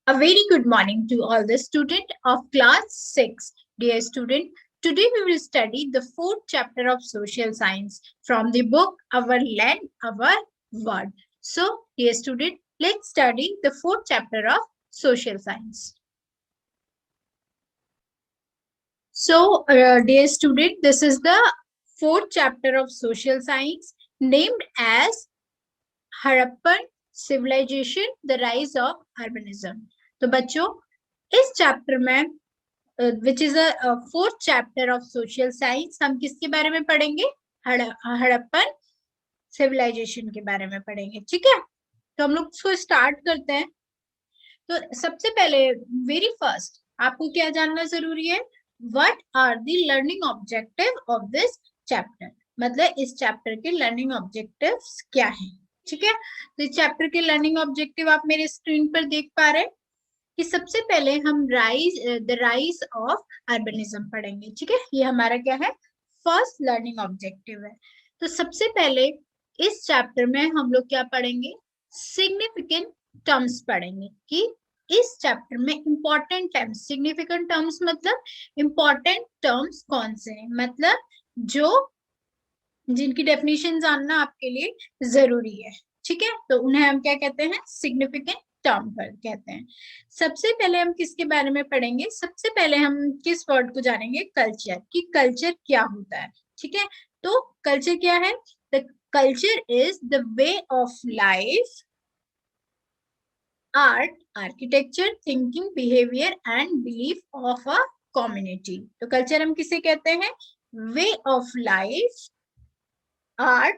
A very good morning to all the students of class 6. Dear student, today we will study the fourth chapter of social science from the book Our Land, Our World. So, dear student, let's study the fourth chapter of social science. So, dear student, this is the fourth chapter of social science named as Harappan civilization the rise of urbanism. तो बच्चों इस chapter में which is a fourth chapter of social science हम किसके बारे में पढ़ेंगे? Harappan civilisation के बारे में पढ़ेंगे। ठीक है, तो हम लोग इसको स्टार्ट करते हैं। तो सबसे पहले वेरी फर्स्ट आपको क्या जानना जरूरी है? What are the learning objective of this chapter, मतलब इस चैप्टर के लर्निंग ऑब्जेक्टिव्स क्या हैं। ठीक है, तो इस चैप्टर के लर्निंग ऑब्जेक्टिव आप मेरे स्क्रीन पर देख पा रहे हैं कि सबसे पहले हम द राइज ऑफ अर्बनिज्म पढ़ेंगे। ठीक है, ये हमारा क्या है? फर्स्ट लर्निंग ऑब्जेक्टिव है। तो सबसे पहले इस चैप्टर में हम लोग क्या पढ़ेंगे? सिग्निफिकेंट टर्म्स पढ़ेंगे कि इस चैप्टर में इंपॉर्टेंट टर्म्स, सिग्निफिकेंट टर्म्स मतलब इंपॉर्टेंट टर्म्स कौन से हैं, मतलब जो जिनकी डेफिनेशन जानना आपके लिए जरूरी है। ठीक है, तो उन्हें हम क्या कहते हैं? सिग्निफिकेंट टर्म पर कहते हैं। सबसे पहले हम किसके बारे में पढ़ेंगे? सबसे पहले हम किस वर्ड को जानेंगे? कल्चर, कि कल्चर क्या होता है। ठीक है, तो कल्चर क्या है? The culture is the way of life, art, architecture, thinking, behaviour and belief of a community. तो कल्चर हम किसे कहते हैं? Way of life, art,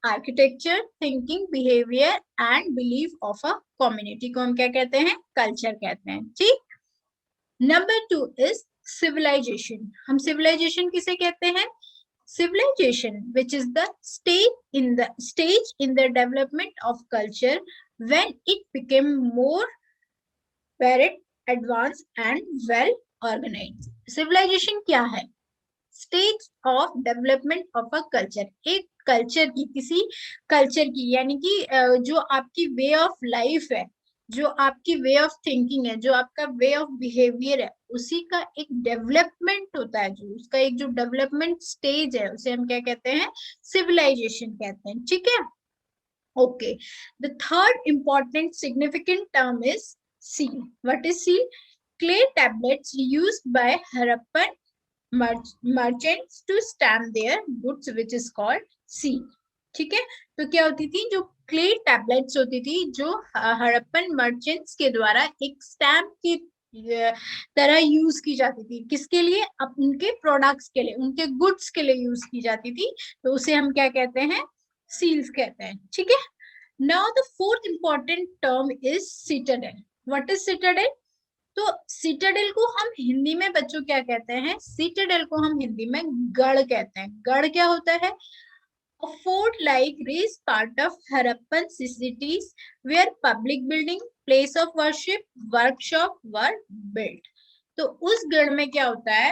architecture, thinking, behaviour and belief of a community को हम क्या कहते हैं? कल्चर कहते हैं। ठीक, नंबर 2 इज सिविलाइजेशन। हम सिविलाइजेशन किसे कहते हैं? Civilization, which is the stage in the development of culture when it became more varied, advanced and well organized. Civilization क्या है? Stage of development of a culture, एक कल्चर की, किसी culture की, यानी कि जो आपकी वे ऑफ लाइफ है, जो आपकी वे ऑफ थिंकिंग है, जो आपका वे ऑफ बिहेवियर है, उसी का एक डेवलपमेंट होता है, जो उसका एक जो डेवलपमेंट स्टेज है उसे हम क्या कहते हैं? सिविलाइजेशन कहते हैं। ठीक है, okay. The third important significant term is seal. What is seal? Clay tablets used by Harappan merchants to stamp their goods, which is called seal. ठीक है, तो क्या होती थी? जो क्ले टैबलेट्स होती थी, जो हड़प्पन मर्चेंट्स के द्वारा एक स्टैम्प की तरह यूज की जाती थी। किसके लिए? अब उनके प्रोडक्ट्स के लिए, उनके गुड्स के लिए यूज की जाती थी, तो उसे हम क्या कहते हैं? सील्स कहते हैं। ठीक है, now the fourth important term is Citadel. What is Citadel? तो सिटाडेल को हम हिंदी में बच्चों क्या कहते हैं? सिटाडेल को हम हिंदी में गढ़ कहते हैं। गढ़ क्या होता है? A fort-like raised part of Harappan cities where public building, place of worship, workshop were built. तो उस गढ़ में क्या होता है?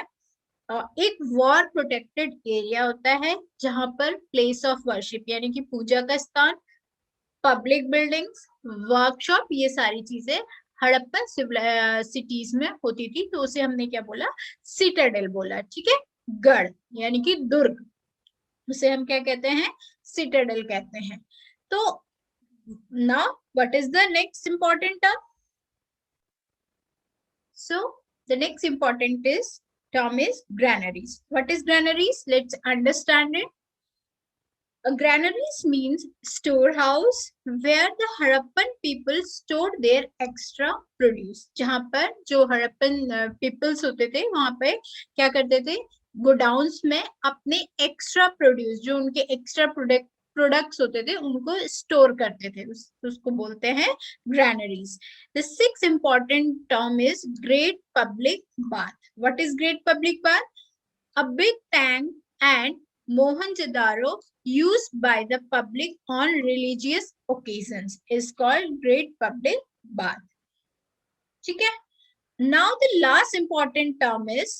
एक वॉर प्रोटेक्टेड एरिया होता है जहां पर प्लेस ऑफ वर्शिप यानी कि पूजा का स्थान, पब्लिक बिल्डिंग्स, वर्कशॉप, ये सारी चीजें हड़प्पन सिटीज में होती थी, तो उसे हमने क्या बोला? सिटाडेल बोला। ठीक है, गढ़ यानी कि दुर्ग, उसे हम क्या कहते हैं? सिटाडेल कहते हैं। तो now what is the next important term? So the next important is term is granaries. What is granaries? Let's understand it. A granaries means storehouse where the Harappan people stored their extra produce. जहां पर जो Harappan peoples होते थे वहां पे क्या करते थे? गोडाउन्स में अपने एक्स्ट्रा प्रोड्यूस, जो उनके एक्स्ट्रा प्रोडक्ट्स होते थे, उनको स्टोर करते थे, उसको बोलते हैं granaries. The six important term is great public bath. What is great public bath? A big tank and Mohenjo-daro used by the public on religious occasions is called Great Public Bath. ठीक है, now the last important term is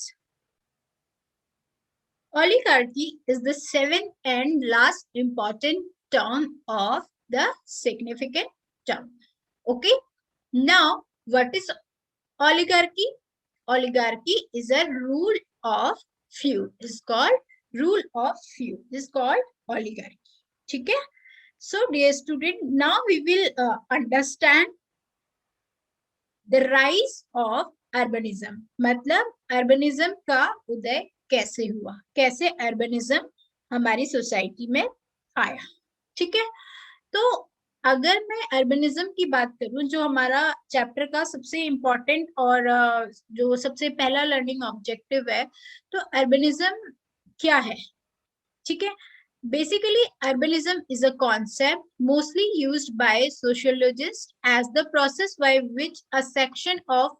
oligarchy is the seventh and last important term of the significant term. Okay, now What is oligarchy? Oligarchy is a rule of few. Is called rule of few. Is called oligarchy. ठीक है? So dear student, now we will understand the rise of urbanism. मतलब urbanism का उदय कैसे हुआ, कैसे urbanism हमारी society में आया. ठीक है? तो अगर मैं अर्बनिज्म की बात करूं, जो हमारा चैप्टर का सबसे इम्पोर्टेंट और जो सबसे पहला लर्निंग ऑब्जेक्टिव है, तो अर्बनिज्म क्या है. ठीक है? Basically, urbanism is a concept mostly used by sociologists as the process by which a section of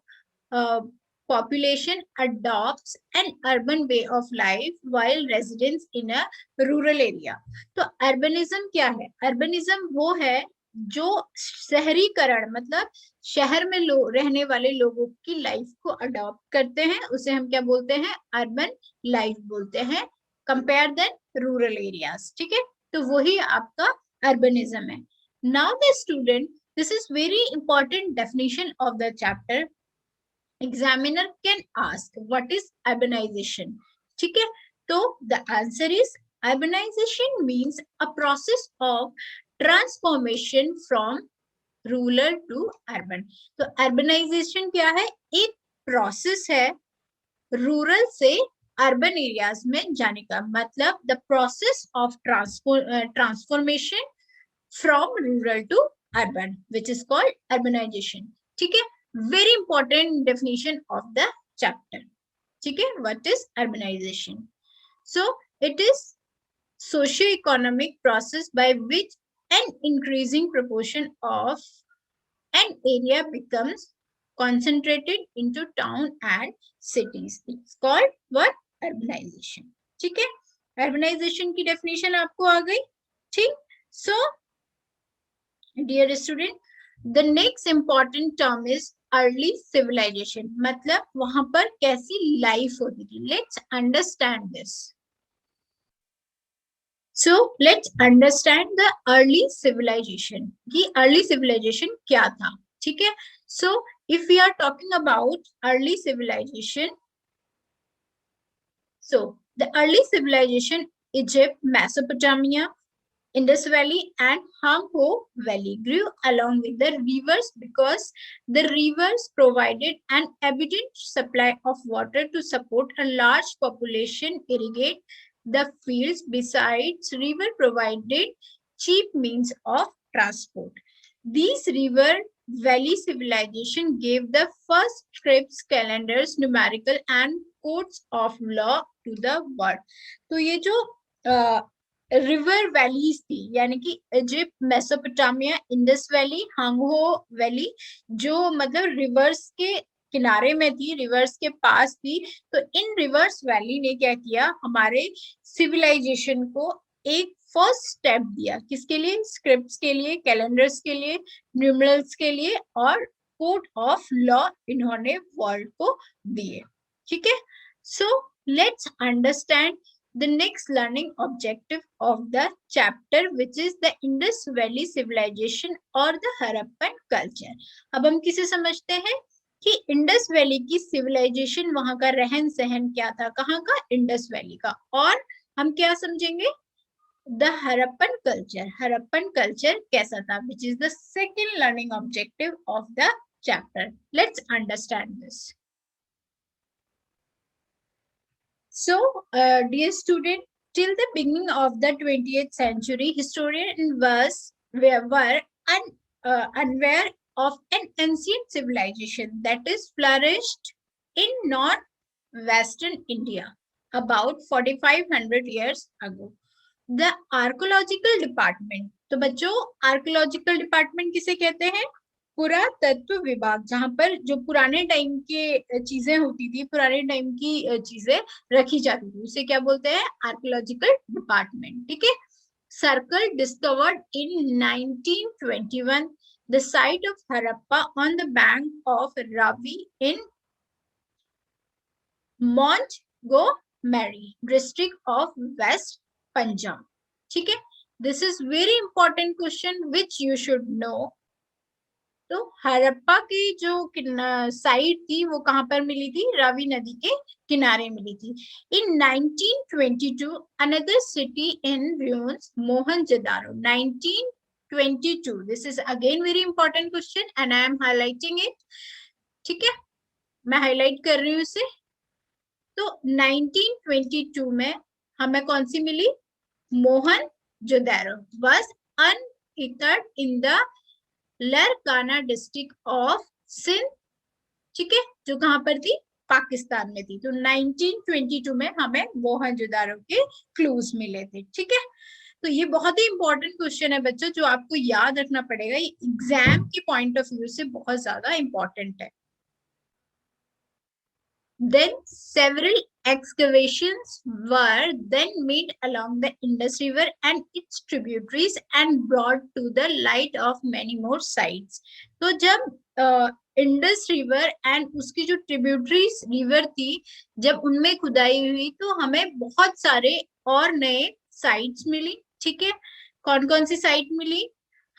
population adopts an urban way of life while residents in a rural area. तो urbanism क्या है? Urbanism वो है जो शहरीकरण, मतलब शहर में रहने वाले लोगों की लाइफ को अडॉप्ट करते हैं, उसे हम क्या बोलते हैं? अर्बन लाइफ बोलते हैं, कंपेयर देन रूरल एरियाज. ठीक है? तो वही आपका अर्बनिज्म है. Now the student, this is very important definition of the chapter. Examiner can ask what is urbanisation. ठीक है? तो the answer is urbanisation means a process of transformation from rural to urban. तो urbanisation क्या है? एक process है rural से urban areas में जाने का. मतलब the process of transformation from rural to urban, which is called urbanisation. ठीक है? Very important definition of the chapter. ठीक है? What is urbanisation? So it is socio economic process by which an increasing proportion of an area becomes concentrated into town and cities. It's called what? Urbanization. ठीक है? Urbanization की definition आपको आ गई. ठीक? So, dear student, the next important term is early civilization. मतलब वहां पर कैसी life होती थी. Let's understand this. So let's understand the early civilization. कि early civilization क्या था. ठीक है? So if we are talking about early civilization, so the early civilization, Egypt, Mesopotamia, Indus Valley and Hangho Valley grew along with the rivers because the rivers provided an abundant supply of water to support a large population, irrigate the fields. Besides, river provided cheap means of transport. These river valley civilization gave the first scripts, calendars, numerical and codes of law to the world. तो ये जो river valleys थी, यानी कि Egypt, Mesopotamia, Indus valley, Hwang Ho valley, जो मतलब reverse के किनारे में थी, रिवर्स के पास थी, तो इन रिवर्स वैली ने क्या किया? हमारे सिविलाइजेशन को एक फर्स्ट स्टेप दिया. किसके लिए? स्क्रिप्ट्स के लिए, कैलेंडर्स के लिए, न्यूमरल्स के लिए और कोड ऑफ लॉ इन्होंने वर्ल्ड को दिए. ठीक है? So let's understand the next learning objective of the chapter, which is the Indus Valley civilization or the Harappan culture. अब हम किसे समझते हैं कि इंडस वैली की सिविलाइजेशन, वहां का रहन सहन क्या था, कहाँ का? इंडस वैली का. और हम क्या समझेंगे? The Harappan culture. Harappan culture कैसा था, which is the second learning objective of the chapter. Let's understand this. So, dear student, till the beginning of the 20th century, historians were unaware of an ancient civilization that is flourished in northwestern India about 4500 years ago. The archaeological department. तो बच्चों, archaeological department किसे कहते हैं? पुरातत्व विभाग. जहां पर जो पुराने टाइम के चीजें होती थी, पुराने टाइम की चीजें रखी जाती थी, उसे क्या बोलते हैं? Archaeological department. ठीक है? Circle discovered in 1921 the site of Harappa on the bank of Ravi in Montgomery district of west Punjab. ठीक है? This is very important question which you should know. तो हड़प्पा की जो साइट थी वो कहाँ पर मिली थी? रावी नदी के किनारे मिली थी। इन 1922 another city in ruins, Mohenjo-daro. 1922, this is again very important question and I am highlighting it. ठीक है, मैं हाईलाइट कर रही हूँ इसे। तो 1922 में हमें कौन सी मिली? Mohenjodaro was unearthed in the Larkana district of Sindh. ठीक है, जो कहां पर थी? पाकिस्तान में थी। तो 1922 में हमें मोहनजोदारो के क्लूज मिले थे। ठीक है, तो ये बहुत ही इंपॉर्टेंट क्वेश्चन है बच्चों, जो आपको याद रखना पड़ेगा। ये एग्जाम के पॉइंट ऑफ व्यू से बहुत ज्यादा इंपॉर्टेंट है। Then several excavations were then made along the Indus River and its tributaries and brought to the light of many more sites. तो जब इंडस रिवर एंड उसकी जो ट्रिब्यूटरीज रिवर थी, जब उनमें खुदाई हुई तो हमें बहुत सारे और नए साइट्स मिली। ठीक है, कौन कौन सी साइट मिली?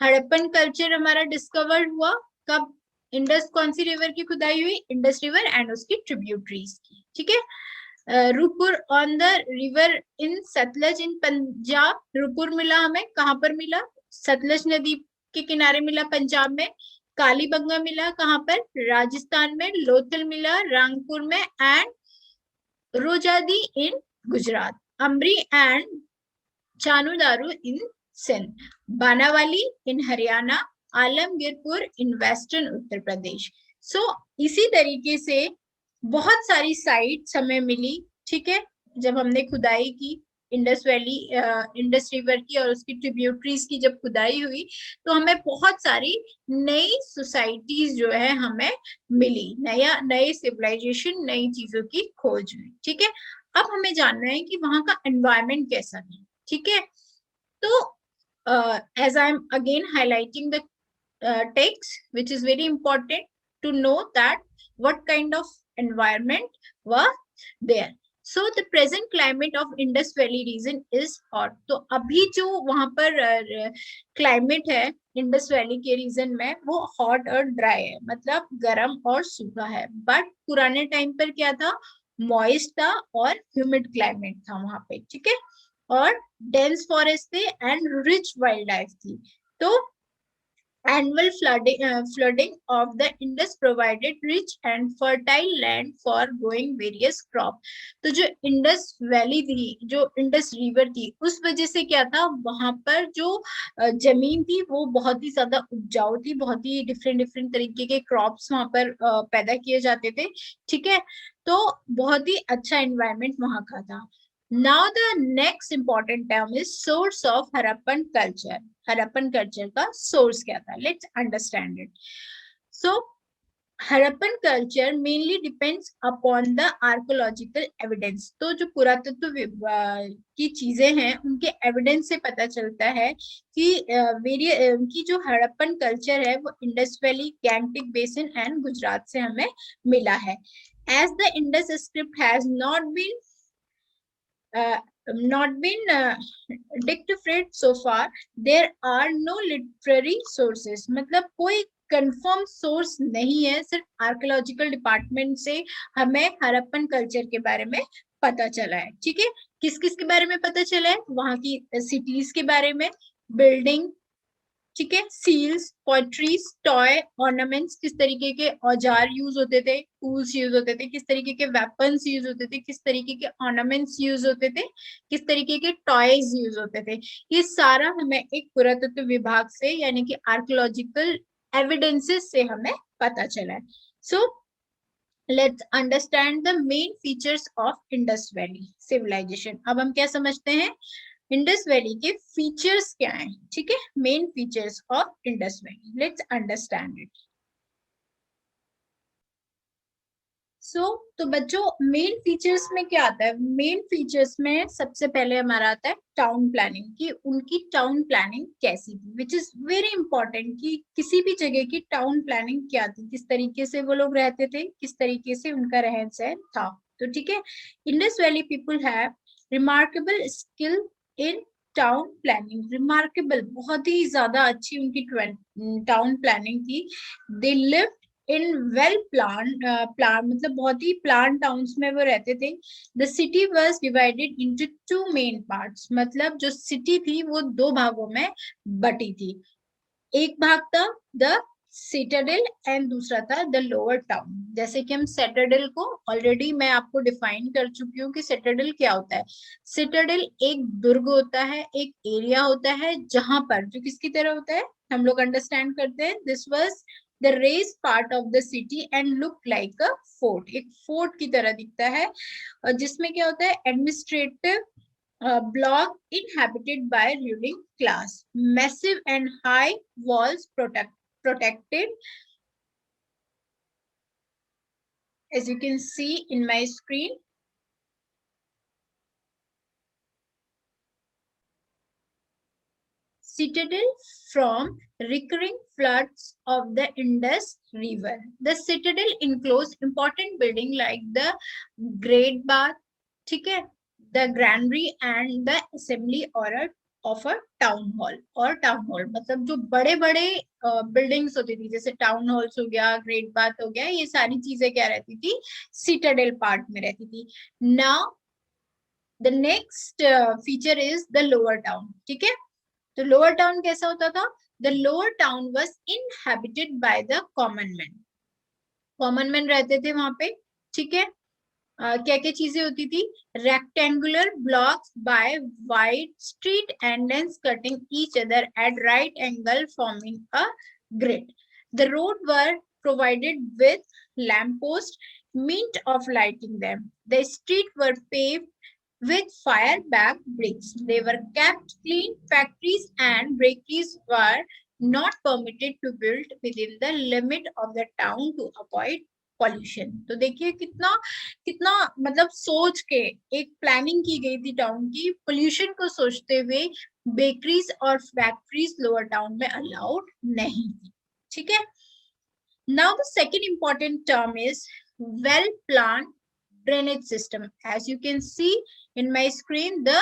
हड़प्पन कल्चर हमारा डिस्कवर्ड हुआ कब? इंडस कौन सी रिवर की खुदाई हुई? इंडस रिवर एंड उसकी ट्रिब्यूटरीज की। ठीक है, Rupar on the river in Sutlej in Punjab. Rupar मिला हमें, कहां पर मिला? सतलज नदी के किनारे मिला पंजाब में। कालीबंगा मिला कहां पर? राजस्थान में। लोथल मिला रांगपुर में and Rojdi in Gujarat. Amri and Chanhudaro in Sindh. Banawali in Haryana. Alamgirpur in western Uttar Pradesh. So इसी तरीके से बहुत सारी साइट्स हमें मिली। ठीक है, जब हमने खुदाई की इंडस वैली, इंडस रिवर की और उसकी ट्रिब्यूटरीज की जब खुदाई हुई तो हमें बहुत सारी नई सोसाइटीज जो है हमें मिली, नया नए सिविलाइजेशन, नई चीजों की खोज हुई। ठीक है, अब हमें जानना है कि वहां का एनवायरमेंट कैसा है। ठीक है, तो as I am again highlighting the text, which is very important to know that what kind of environment were there. So the present climate of Indus Valley region is hot. तो अभी जो वहां पर क्लाइमेट है Indus valley के reason में वो hot और ड्राई है, मतलब गर्म और सूखा है। बट पुराने टाइम पर क्या था? मॉइस्ट था और ह्यूमिड क्लाइमेट था वहां पे। ठीक है, और डेंस फॉरेस्ट थे एंड रिच वाइल्ड लाइफ थी। तो annual flooding of the Indus provided rich and fertile land for growing various crops. तो जो इंडस वैली थी, जो इंडस रिवर थी, उस वजह से क्या था वहां पर जो जमीन थी वो बहुत ही ज्यादा उपजाऊ थी, बहुत ही डिफरेंट डिफरेंट तरीके के क्रॉप्स वहां पर पैदा किए जाते थे। ठीक है, तो बहुत ही अच्छा एनवायरमेंट वहां का था। Now the next important term is source of Harappan culture. Harappan culture का सोर्स क्या था? Let's understand it. So Harappan culture mainly depends upon the archaeological evidence. तो जो पुरातत्व की चीजें हैं उनके एविडेंस से पता चलता है कि जो हड़प्पन कल्चर है वो Indus valley, gangetic basin and Gujarat से हमें मिला है। As the Indus script has not been deciphered so far, there are no literary sources. मतलब कोई कंफर्म सोर्स नहीं है, सिर्फ आर्कियोलॉजिकल डिपार्टमेंट से हमें हड़प्पन कल्चर के बारे में पता चला है। ठीक है, किस किस के बारे में पता चला है? वहां की सिटीज के बारे में, बिल्डिंग, ठीक है, सील्स, पॉटरीज, टॉय, ऑर्नामेंट्स, किस तरीके के औजार यूज होते थे, टूल्स यूज होते थे, किस तरीके के वेपन्स यूज होते थे, किस तरीके के ऑर्नामेंट्स यूज होते थे, किस तरीके के टॉयज यूज होते थे। ये सारा हमें एक पुरातत्व विभाग से यानी कि आर्कियोलॉजिकल एविडेंसेस से हमें पता चला है। So let's understand the main features of Indus valley civilisation. अब हम क्या समझते हैं? इंडस वैली के फीचर्स क्या हैं? ठीक है, main features of Indus valley, let's understand it. तो बच्चों मेन फीचर्स में क्या आता है? मेन फीचर्स में सबसे पहले हमारा आता है टाउन प्लानिंग, कि उनकी टाउन प्लानिंग कैसी थी, विच इज वेरी इंपॉर्टेंट कि किसी भी जगह की टाउन प्लानिंग क्या थी, किस तरीके से वो लोग रहते थे, किस तरीके से उनका रहन सहन था। तो ठीक है, Indus valley people have remarkable skill in town planning remarkable, बहुत ही ज्यादा अच्छी उनकी टाउन प्लानिंग थी. They lived in well plan मतलब बहुत ही प्लान टाउन्स में वो रहते थे. The city was divided into two main parts, मतलब जो सिटी थी वो दो भागों में बटी थी. एक भाग था द सिटाडेल एंड दूसरा था द लोअर टाउन. जैसे कि हम सिटाडेल को ऑलरेडी मैं आपको डिफाइन कर चुकी हूँ कि सिटाडेल क्या होता है. सिटाडेल एक दुर्ग होता है, एक एरिया होता है जहां पर जो किसकी तरह होता है, हम लोग अंडरस्टैंड करते हैं. This was the raised part of the city and look like a fort, एक फोर्ट की तरह दिखता है. और जिसमें क्या होता है, administrative block inhabited by ruling class. Massive and high walls protected, as you can see in my screen. Citadel from recurring floods of the Indus River. The citadel enclosed important buildings like the Great Bath, ठीक है, the granary and the assembly or of a town hall. और town hall मतलब जो बड़े बड़े buildings होती थी, जैसे टाउन हॉल्स हो गया, ग्रेट बाथ हो गया, ये सारी चीजें क्या रहती थी, सिटाडेल पार्ट में रहती थी. Now the next feature is the lower town. ठीक है, तो लोअर टाउन कैसा होता था, the lower town was inhabited by the common man. Common man रहते थे वहां पे. ठीक है, क्या क्या चीजें होती थी, rectangular blocks by wide street and lanes cutting each other at right angle forming a grid. The road were provided with lamppost means of lighting them. The street were paved with fireback bricks. They were kept clean. Factories and bakeries were not permitted to build within the limit of the town to avoid pollution. तो देखिए कितना कितना मतलब सोच के एक planning की गई थी टाउन की, पोल्यूशन को सोचते हुए. बेकरीज और फैक्ट्रीज लोअर टाउन में अलाउड नहीं थी. ठीक है, now the second important term is well plan drainage system. As you can see in my screen, the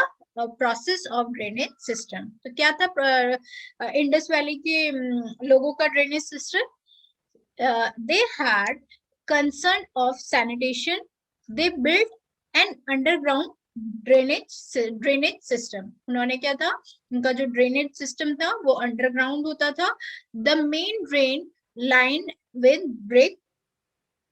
process of drainage system. तो क्या था इंडस वैली के लोगों का drainage system? They had concern of sanitation. They built an underground drainage system. उन्होंने क्या था, उनका जो ड्रेनेज सिस्टम था वो अंडरग्राउंड होता था. The main drain line with brick,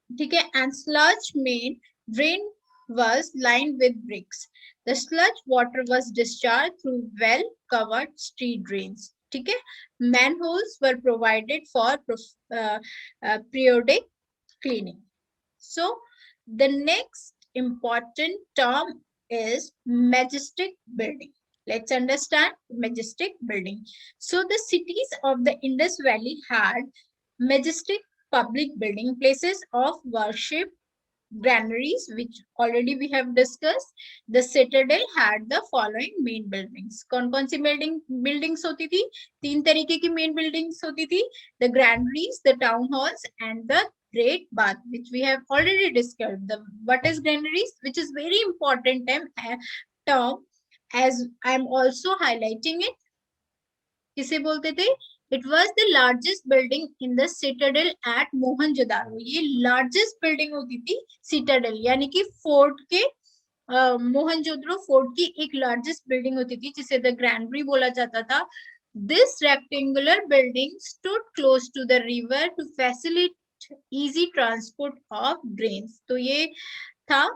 ठीक है, and sludge main drain was lined with bricks. The sludge water was discharged through well-covered street drains. ठीक है, manholes were provided for periodic cleaning. So the next important term is majestic building. Let's understand majestic building. So the cities of the Indus Valley had majestic public building, places of worship, granaries, which already we have discussed. The citadel had the following main buildings. कौन सी buildings होती थी, तीन तरीके की main buildings होती थी. The granaries, the town halls and the great bath, which we have already discussed. The what is granaries, which is very important term, as I am also highlighting it. किसे बोलते थे, it was the largest building in the citadel at Mohenjodaro. ये largest building होती थी Citadel यानी कि fort के Mohenjodaro fort की एक लार्जेस्ट बिल्डिंग होती थी जिसे द ग्रैंडरी बोला जाता था. This rectangular building stood close to the river to facilitate easy transport of grains. तो ये था,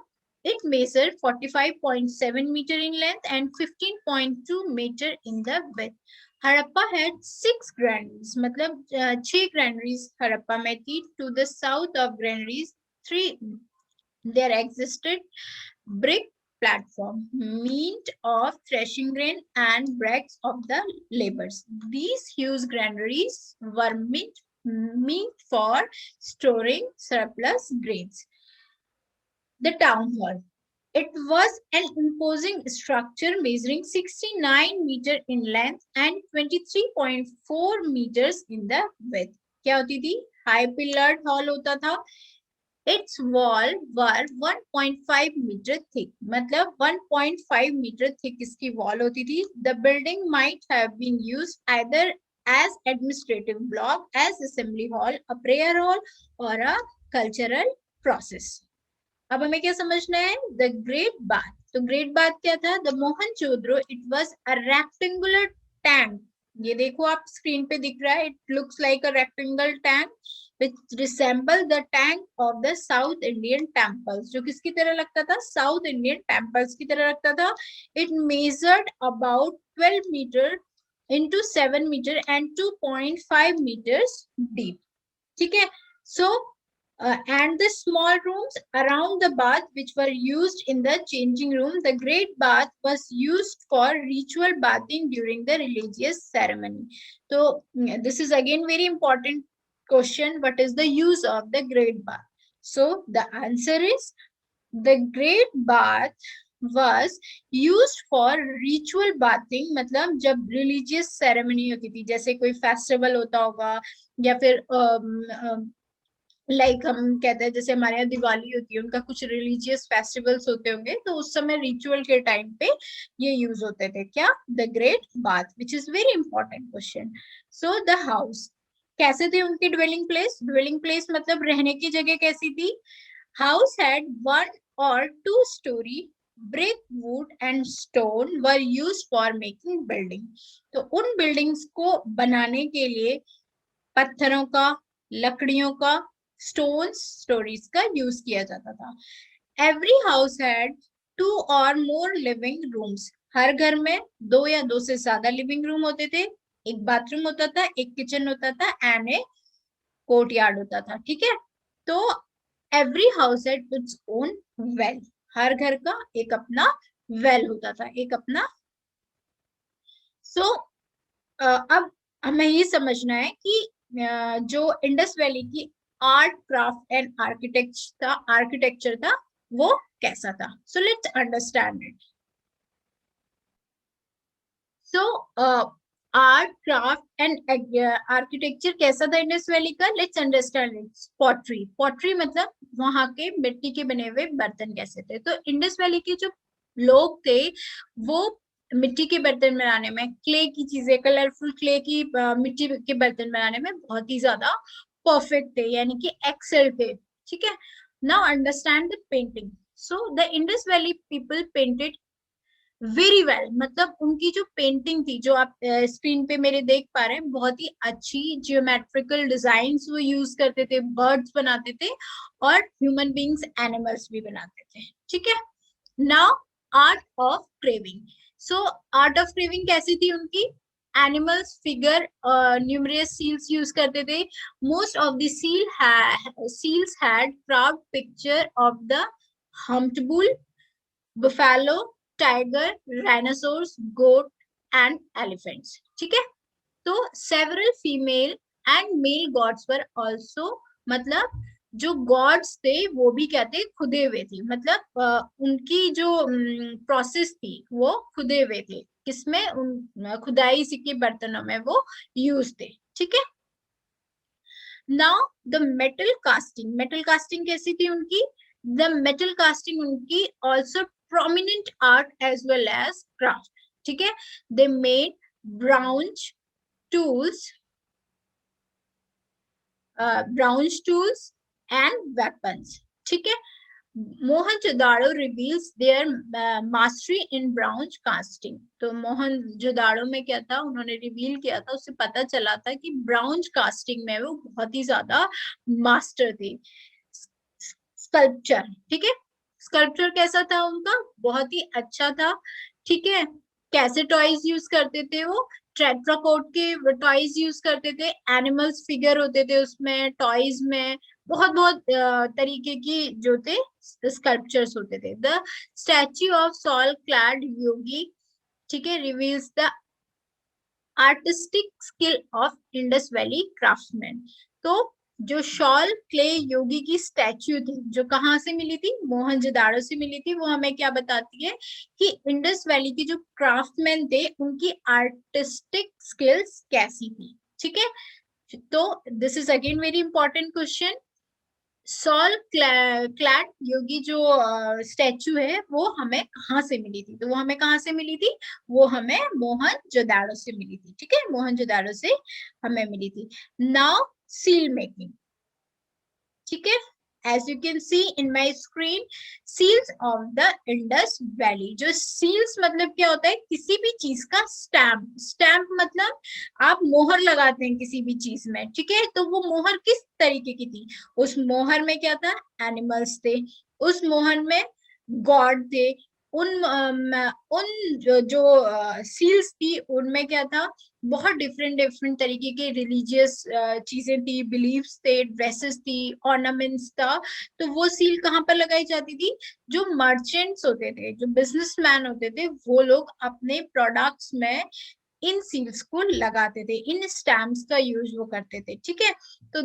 it measured 45.7 meter in length and 15.2 meter in the width. Harappa had 6 granaries, मतलब 6 granaries हड़प्पा में थी. To the south of granaries 3 there existed brick platform meant of threshing grain and bricks of the laborers. These huge granaries were meant for storing surplus grains. The town hall. It was an imposing structure measuring 69 meters in length and 23.4 meters in the width. क्या होती थी, high pillared hall होता था. Its wall were 1.5 metre thick, मतलब 1.5 metre thick इसकी wall होती थी. The building might have been used either as administrative block, as assembly hall, a prayer hall, or a cultural process. अब हमें क्या समझना है? The Great Bath. तो Great Bath क्या था? The Mohenjo-daro, it was a rectangular tank. ये देखो आप स्क्रीन पे दिख रहा है. It looks like a rectangle tank which resemble the tank of the South Indian temples. जो किसकी तरह लगता था? South Indian temples की तरह लगता था. It measured about 12 meter into 7 meter and 2.5 meters deep. ठीक है. So and the small rooms around the bath which were used in the changing room. The great bath was used for ritual bathing during the religious ceremony. So this is again very important question. What is the use of the great bath? So the answer is the great bath was used for ritual bathing. मतलब जब religious ceremony होती थी, जैसे कोई festival होता होगा या फिर लाइक हम कहते हैं जैसे हमारे यहाँ दिवाली होती है, उनका कुछ रिलीजियस फेस्टिवल्स होते होंगे, तो उस समय रिचुअल के टाइम पे ये यूज होते थे. क्या? The great bath, which is very important question. So the house कैसे थे उनकी ड्वेलिंग प्लेस? ड्वेलिंग प्लेस मतलब रहने की जगह कैसी थी? House had 1 or 2 story. Brick, wood and stone were used for making building. तो उन बिल्डिंग्स को बनाने के लिए पत्थरों का, लकड़ियों का, स्टोन्स, स्टोरीज का यूज किया जाता था. Every house had 2 or more living rooms. हर घर में 2 या 2 से ज्यादा लिविंग रूम होते थे. एक बाथरूम होता था, एक किचन होता था एंड ए कोर्टयार्ड होता था. ठीक है. तो every house had its own well. हर घर का एक अपना वेल होता था, एक अपना. सो अब हमें ये समझना है कि जो इंडस वैली की आर्ट, क्राफ्ट एंड आर्किटेक्चर था वो कैसा था. सो let's understand it. So art, craft and architecture कैसा था इंडस वैली का? Let's understand it. Pottery. Pottery मतलब वहां के मिट्टी के बने हुए बर्तन कैसे थे. तो इंडस वैली के जो लोग थे वो मिट्टी के बर्तन बनाने में, क्ले की चीजें, कलरफुल क्ले की मिट्टी के बर्तन बनाने में बहुत ही ज्यादा परफेक्ट थे, यानी कि एक्सेल थे. ठीक है. Now understand the painting. So the Indus valley people painted very well. मतलब उनकी जो पेंटिंग थी, जो आप स्क्रीन पे मेरे देख पा रहे हैं, बहुत ही अच्छी जियोमेट्रिकल डिजाइन्स वो यूज करते थे. बर्ड्स बनाते थे और ह्यूमन बींग्स, एनिमल्स भी बनाते थे. ठीक है. Now art of carving. So art of carving कैसी थी उनकी? Animals, figure, numerous seals use करते थे. Most of the seals had carved picture of the humped bull, buffalo, tiger, rhinoceros, goat and elephants. ठीक है. तो several female and male gods were also, मतलब जो गॉड्स थे वो भी क्या थे? खुदे हुए थे. मतलब उनकी जो प्रोसेस थी वो खुदे हुए थे. किसमें? खुदाई के बर्तनों में वो यूज थे. ठीक है. Now the metal casting. Metal casting कैसी थी उनकी? द मेटल कास्टिंग उनकी also prominent art as well as craft. ठीक है. They made bronze tools, and weapons. ठीक है. Mohenjo-daro reveals their mastery in bronze casting. तो मोहनजोदाड़ो में क्या था? उन्होंने रिवील किया था, उससे पता चला था कि ब्राउन्ज कास्टिंग में वो बहुत ही ज्यादा मास्टर थे. स्कल्पचर. ठीक है. स्कल्पचर कैसा था उनका? बहुत ही अच्छा था. ठीक है. कैसे टॉयज यूज करते थे वो? टेट्राकोट के टॉयज यूज करते थे. एनिमल्स फिगर होते थे उसमें, टॉयज में बहुत बहुत तरीके की जो थे स्कल्पचर्स होते थे. The statue of shawl clad yogi, ठीक है, reveals the artistic skill of Indus valley craftsman. तो जो शॉल क्ले योगी की स्टैच्यू थी, जो कहाँ से मिली थी? मोहनजोदाड़ो से मिली थी. वो हमें क्या बताती है कि इंडस वैली के जो क्राफ्टमैन थे उनकी आर्टिस्टिक स्किल्स कैसी थी. ठीक है. तो this is again very important question. Shawl clad yogi जो स्टैचू है वो हमें कहाँ से मिली थी? तो वो हमें कहाँ से मिली थी? वो हमें मोहनजोदाड़ो से मिली थी। ठीक है, मोहनजोदाड़ो से हमें मिली थी। Now seal making. ठीक है, as you can see in my screen, seals of the Indus Valley। जो seals मतलब क्या होता है? किसी भी चीज का स्टैम्प। स्टैम्प मतलब आप मोहर लगाते हैं किसी भी चीज में। ठीक है, तो वो मोहर किस तरीके की थी? उस मोहर में क्या था? एनिमल्स थे। उस मोहर में गॉड थे। उन जो सील्स थी उनमें क्या था? बहुत डिफरेंट डिफरेंट तरीके के रिलीजियस चीजें थी, बिलीफ्स थे, ड्रेसेस थी, ऑर्नामेंट्स था। तो वो सील कहाँ पर लगाई जाती थी? जो मर्चेंट्स होते थे, जो बिजनेसमैन होते थे, वो लोग अपने प्रोडक्ट्स में इन सील्स को लगाते थे, इन स्टैम्प्स का यूज वो करते थे। ठीक है, तो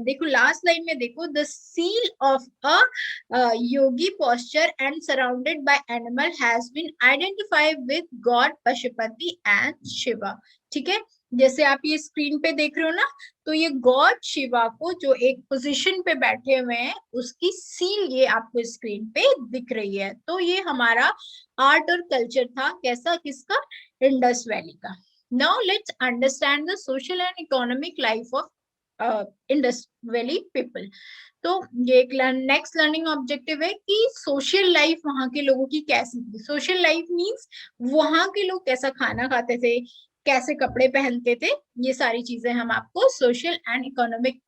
देखो लास्ट लाइन में देखो, the seal of a Yogi posture and surrounded by animal has been identified with god Pashupati and Shiva. ठीक है, जैसे आप ये स्क्रीन पे देख रहे हो ना, तो ये गॉड शिवा को जो एक पोजीशन पे बैठे हुए हैं उसकी सील ये आपको स्क्रीन पे दिख रही है। तो ये हमारा आर्ट और कल्चर था, कैसा? किसका? इंडस वैली का। Now let's understand the social and economic life of Indus valley people. तो ये एक नेक्स्ट लर्निंग ऑब्जेक्टिव है कि सोशल लाइफ वहां के लोगों की कैसी थी। सोशल लाइफ मींस वहां के लोग कैसा खाना खाते थे, कैसे कपड़े पहनते थे, ये सारी चीजें हम आपको social and economic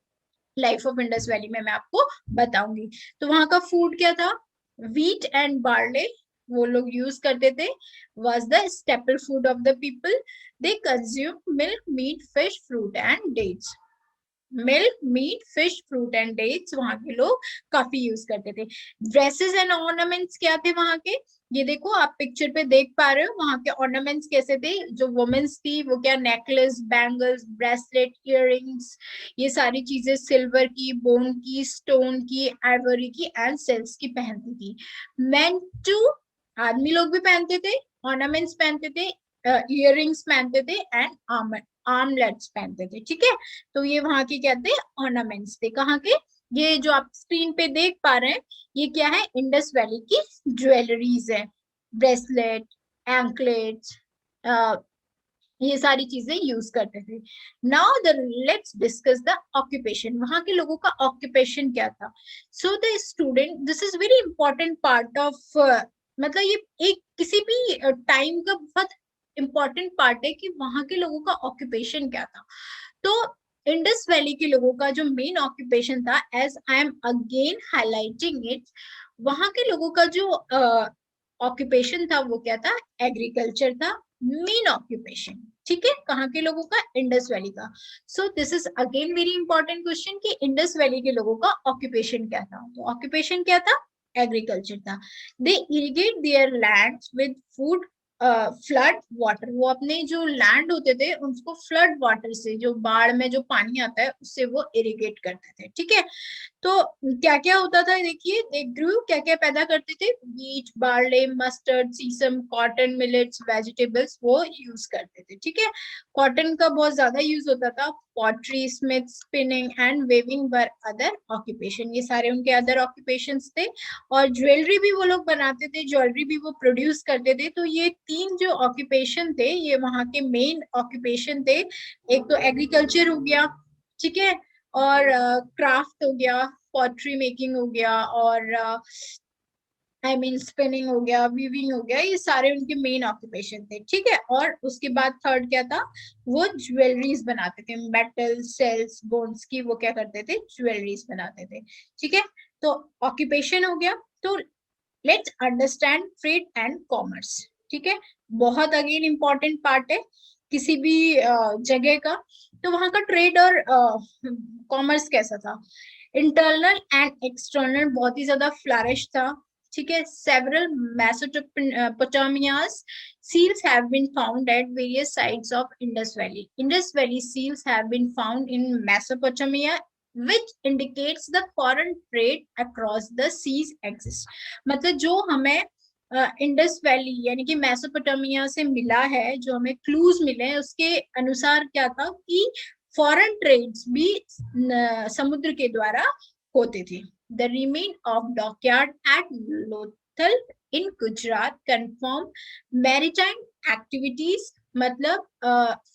life of Indus valley में मैं आपको बताऊंगी। तो वहां का फूड क्या था? व्हीट एंड बार्ले वो लोग यूज करते थे, was the staple food of the people. They consume milk, meat, fish, fruit and dates। Milk, meat, fish, fruit and dates वहां के लोग काफी यूज करते थे। ड्रेसेस एंड ऑर्नामेंट्स क्या थे वहां के? ये देखो आप पिक्चर पे देख पा रहे हो वहां के ऑर्नामेंट्स कैसे थे। जो वुमेन्स थी वो क्या? नेकलेस, बैंगल्स, ब्रेसलेट, इयररिंग्स, ये सारी चीजें सिल्वर की, बोन की, स्टोन की, आइवरी की एंड सेल्स की पहनती थी। मेन टू, आदमी लोग भी पहनते थे, ऑर्नामेंट्स पहनते थे, इयररिंग्स पहनते थे एंड आर्मलेट्स पहनते थे। ठीक है, तो ये वहां के क्या थे? ऑर्नामेंट्स थे। कहाँ के? ये जो आप स्क्रीन पे देख पा रहे हैं ये क्या है? इंडस वैली की ज्वेलरीज है। ब्रेसलेट, एंकलेट्स, ये सारी चीजें यूज करते थे। Now the let's discuss the occupation. वहां के लोगों का ऑक्यूपेशन क्या था? So the student, this is very important part of, मतलब ये एक किसी भी टाइम का बहुत इंपॉर्टेंट पार्ट है कि वहां के लोगों का ऑक्यूपेशन क्या था। तो इंडस वैली के लोगों का जो मेन ऑक्यूपेशन था, as I am again highlighting it, वहां के लोगों का जो ऑक्यूपेशन था वो क्या था? एग्रीकल्चर था, मेन ऑक्यूपेशन। ठीक है, कहाँ के लोगों का? इंडस वैली का। So this is again very important question कि इंडस वैली के लोगों का ऑक्यूपेशन क्या था? तो ऑक्यूपेशन क्या था? एग्रीकल्चर था। They irrigate their land with food, flood water. वो अपने जो लैंड होते थे उसको फ्लड वाटर से, जो बाढ़ में जो पानी आता है उससे वो इरिगेट करते थे। ठीक है, तो क्या क्या होता था देखिए, दे ग्रू क्या क्या पैदा करते थे? व्हीट, बार्ले, मस्टर्ड, सीसम, कॉटन, मिलेट्स, वेजिटेबल्स वो यूज करते थे। ठीक है, कॉटन का बहुत ज्यादा यूज होता था। Pottery, smith, spinning and weaving were other occupation, ये सारे उनके अदर ऑक्यूपेशंस थे। और ज्वेलरी भी वो लोग बनाते थे, ज्वेलरी भी वो प्रोड्यूस करते थे। तो ये तीन जो ऑक्यूपेशन थे ये वहां के मेन ऑक्यूपेशन थे। एक तो एग्रीकल्चर हो गया, ठीक है, और क्राफ्ट हो गया, पॉटरी मेकिंग हो गया, और आई मीन स्पिनिंग हो गया, वीविंग हो गया, ये सारे उनके मेन ऑक्यूपेशन थे। ठीक है, और उसके बाद थर्ड क्या था? वो ज्वेलरीज बनाते थे, मेटल, सेल्स, बोन्स की वो क्या करते थे? ज्वेलरीज बनाते थे। ठीक है, तो ऑक्यूपेशन हो गया। तो let's understand trade and commerce. ठीक है, बहुत अगेन इंपॉर्टेंट पार्ट है किसी भी जगह का। तो वहां का ट्रेड और कॉमर्स कैसा था? इंटरनल एंड एक्सटर्नल बहुत ही ज्यादा फ्लरिश था। ठीक है, several Mesopotamia's seals have been found at various sites of Indus Valley. Indus Valley seals have been found in Mesopotamia, which indicates the foreign trade across the seas exists। मतलब जो हमें Indus valley यानी कि Mesopotamia से मिला है, जो हमें क्लूज मिले हैं उसके अनुसार क्या था कि फॉरेन ट्रेड्स भी समुद्र के द्वारा होते थे. The remain of dockyard at Lothal in Gujarat confirm maritime activities, मतलब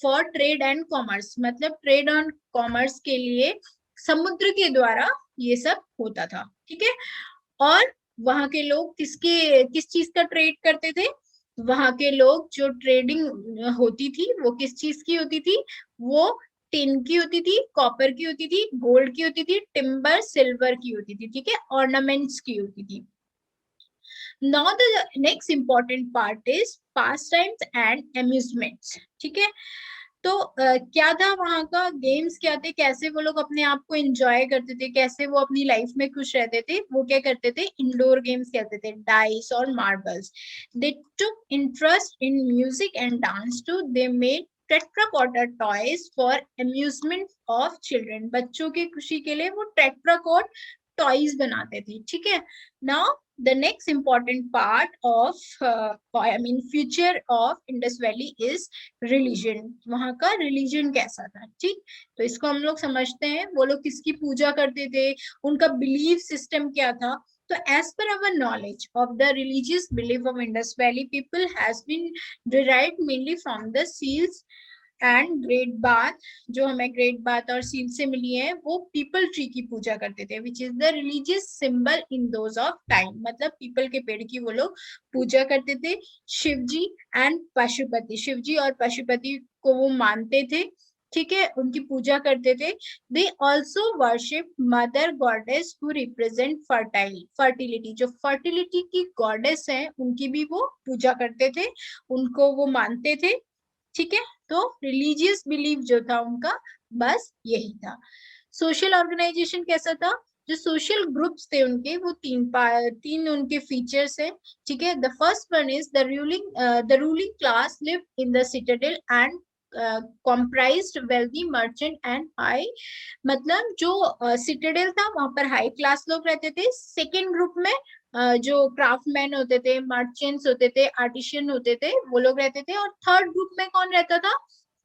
for trade and commerce, मतलब trade and commerce के लिए समुद्र के द्वारा ये सब होता था. ठीक है. और वहां के लोग किस चीज का ट्रेड करते थे? वहां के लोग जो ट्रेडिंग होती थी वो किस चीज की होती थी? वो टिन की होती थी, कॉपर की होती थी, गोल्ड की होती थी, टिम्बर सिल्वर की होती थी. ठीक है. ऑर्नामेंट्स की होती थी. Now the next important part is pastimes and amusements. ठीक है. तो क्या था वहां का? गेम्स क्या थे? कैसे वो लोग अपने आप को एंजॉय करते थे? कैसे वो अपनी लाइफ में खुश रहते थे? वो क्या करते थे? इंडोर गेम्स खेलते थे, डाइस और marbles. They took interest in music and dance too. They made terracotta toys for amusement of children. बच्चों की खुशी के लिए वो टेट्राकोट टॉयज बनाते थे. ठीक है. Now the next important part of future of Indus Valley is religion. वहां का religion कैसा था? ठीक. तो इसको हम लोग समझते हैं. वो लोग किसकी पूजा करते थे, उनका belief system क्या था. तो as per our knowledge of the religious belief of Indus Valley people has been derived mainly from the seals and great bath. जो हमें ग्रेट बाथ और सील से मिली है वो पीपल ट्री की पूजा करते थे, which is the religious symbol in those of time. मतलब पीपल के पेड़ की वो लोग पूजा करते थे. शिवजी एंड पशुपति, शिवजी और पशुपति को वो मानते थे. ठीक है. उनकी पूजा करते थे. They also worship mother goddess who represent fertility. जो फर्टिलिटी की गॉडेस है उनकी भी वो पूजा करते थे, उनको वो मानते थे. ठीक है. तो रिलीजियस बिलीफ जो था उनका बस यही था. सोशल ऑर्गेनाइजेशन कैसा था? जो सोशल ग्रुप्स थे उनके वो तीन उनके फीचर्स हैं. ठीक है. The first one is the ruling class live in the Citadel and comprised wealthy merchant and high. मतलब जो सिटाडेल था वहां पर हाई क्लास लोग रहते थे. सेकेंड ग्रुप में जो क्राफ्टमैन होते थे, मर्चेंट्स होते थे, आर्टिशियन होते थे, वो लोग रहते थे. और थर्ड ग्रुप में कौन रहता था?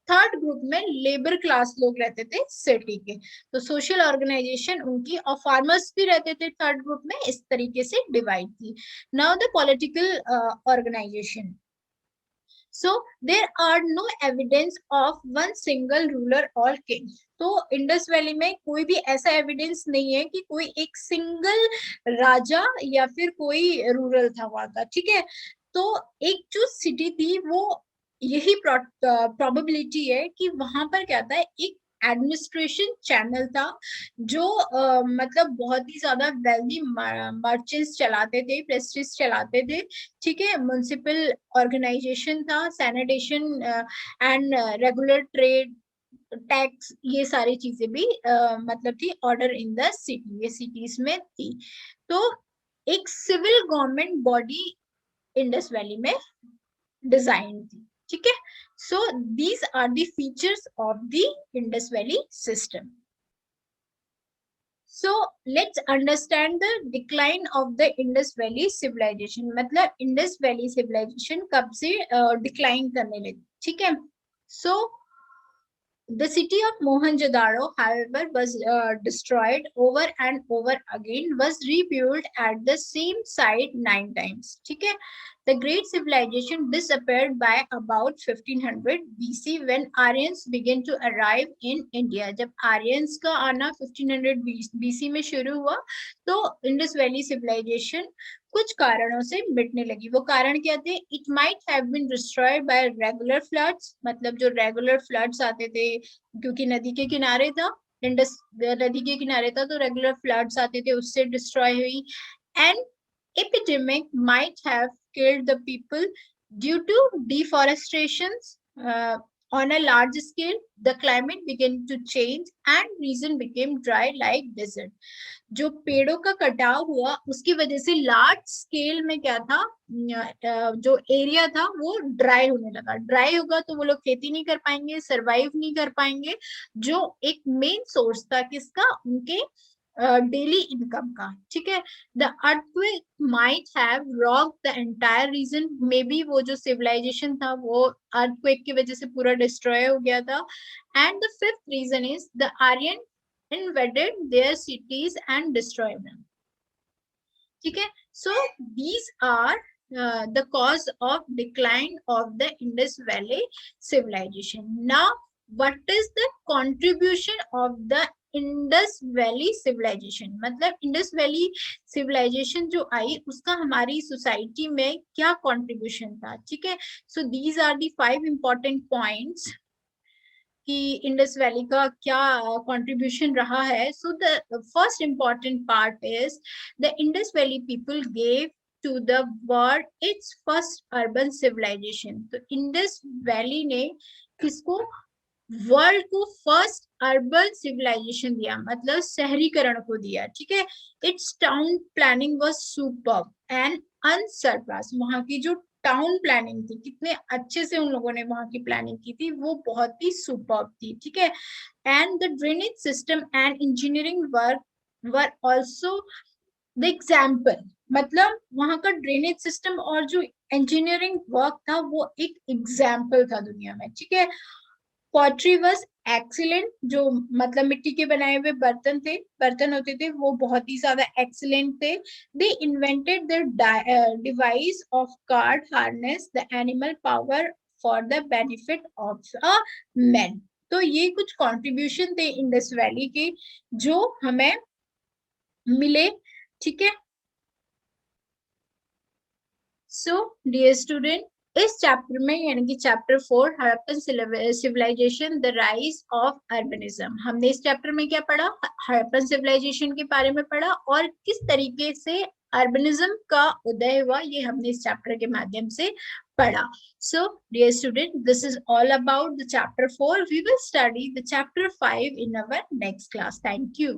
थर्ड ग्रुप में लेबर क्लास लोग रहते थे सिटी के. तो सोशल ऑर्गेनाइजेशन उनकी, और फार्मर्स भी रहते थे थर्ड ग्रुप में. इस तरीके से डिवाइड थी. Now the political organisation. So there are no evidence of one single ruler or king. तो इंडस वैली में कोई भी ऐसा एविडेंस नहीं है कि कोई एक सिंगल राजा या फिर कोई रूरल था वहां का. ठीक है. तो एक जो सिटी थी वो, यही प्रोबेबिलिटी है कि वहां पर क्या था, एक एडमिनिस्ट्रेशन चैनल था जो मतलब बहुत ही ज्यादा वेल्दी मर्चेंट्स चलाते थे, प्रेस्टिज चलाते थे. ठीक है. म्युनिसिपल ऑर्गेनाइजेशन था, sanitation and regular trade, tax, ये सारी चीजें भी मतलब थी. ऑर्डर इन द सिटी, ये सिटीज में थी. तो एक civil government body Indus valley में डिजाइन थी. ठीक है. So these are the features of the Indus valley system. So let's understand the decline of the Indus Valley civilization. मतलब Indus Valley civilization कब से decline करने लगी. ठीक है. So the city of Mohenjo-daro, however, was destroyed over and over again, was rebuilt at the same site 9 times. ठीक है. The great civilization disappeared by about 1500 BC when Aryans began to arrive in India. जब Aryans का आना 1500 BC में शुरू हुआ तो Indus Valley civilization कुछ कारणों से मिटने लगी. वो कारण क्या थे? It might have been destroyed by regular floods. मतलब जो रेगुलर फ्लड्स आते थे, क्योंकि नदी के किनारे था, इंडस नदी के किनारे था, तो रेगुलर फ्लड्स आते थे, उससे डिस्ट्रॉय हुई. And epidemic might have killed the people due to deforestation on a large scale. The climate began to change and region became dry like desert. जो पेड़ों का कटाव हुआ उसकी वजह से लार्ज स्केल में क्या था, जो एरिया था वो ड्राई होने लगा. ड्राई होगा तो वो लोग खेती नहीं कर पाएंगे, सरवाइव नहीं कर पाएंगे, जो एक मेन सोर्स था किसका, उनके डेली इनकम का. ठीक है. The earthquake might have rocked the entire reason. May be वो जो सिविलाइजेशन था वो अर्थक्वेक की वजह से पूरा डिस्ट्रॉय हो गया था. And the fifth reason is the Aryan invaded their cities and destroyed them. ठीक है, so these are the cause of decline of the Indus Valley civilization. Now what is the contribution of the Indus valley civilisation? मतलब Indus valley civilisation जो आई उसका हमारी society में क्या contribution था? ठीक है, so these are the 5 important points कि इंडस वैली का क्या कंट्रीब्यूशन रहा है. So the first important part is the Indus valley people gave to the world its first urban civilization. तो इंडस वैली ने किसको? वर्ल्ड को फर्स्ट अर्बन सिविलाइजेशन दिया, मतलब शहरीकरण को दिया. ठीक है, its town planning was superb and unsurpassed. वहां की जो टाउन प्लानिंग थी, कितने अच्छे से उन लोगों ने वहां की प्लानिंग की थी, वो बहुत ही सुपर्ब थी. ठीक है, and the drainage system and engineering work were also the example. मतलब वहां का ड्रेनेज सिस्टम और जो इंजीनियरिंग वर्क था वो एक एग्जाम्पल था दुनिया में. ठीक है, पॉटरी वॉज एक्सीलेंट. जो मतलब मिट्टी के बनाए हुए बर्तन होते थे वो बहुत ही ज्यादा एक्सीलेंट थे. They invented the device of cart harness the animal power for the benefit of a man. तो ये कुछ कंट्रीब्यूशन थे इंडस वैली के जो हमें मिले. ठीक है, सो डियर स्टूडेंट, इस चैप्टर में यानी कि chapter 4 Harappan civilization the rise of urbanism, हमने इस चैप्टर में क्या पढ़ा? हड़प्पन सिविलाइजेशन के बारे में पढ़ा और किस तरीके से अर्बनिज्म का उदय हुआ ये हमने इस चैप्टर के माध्यम से पढ़ा. So dear student, this is all about the chapter 4. We will study the chapter 5 in our next class. Thank you.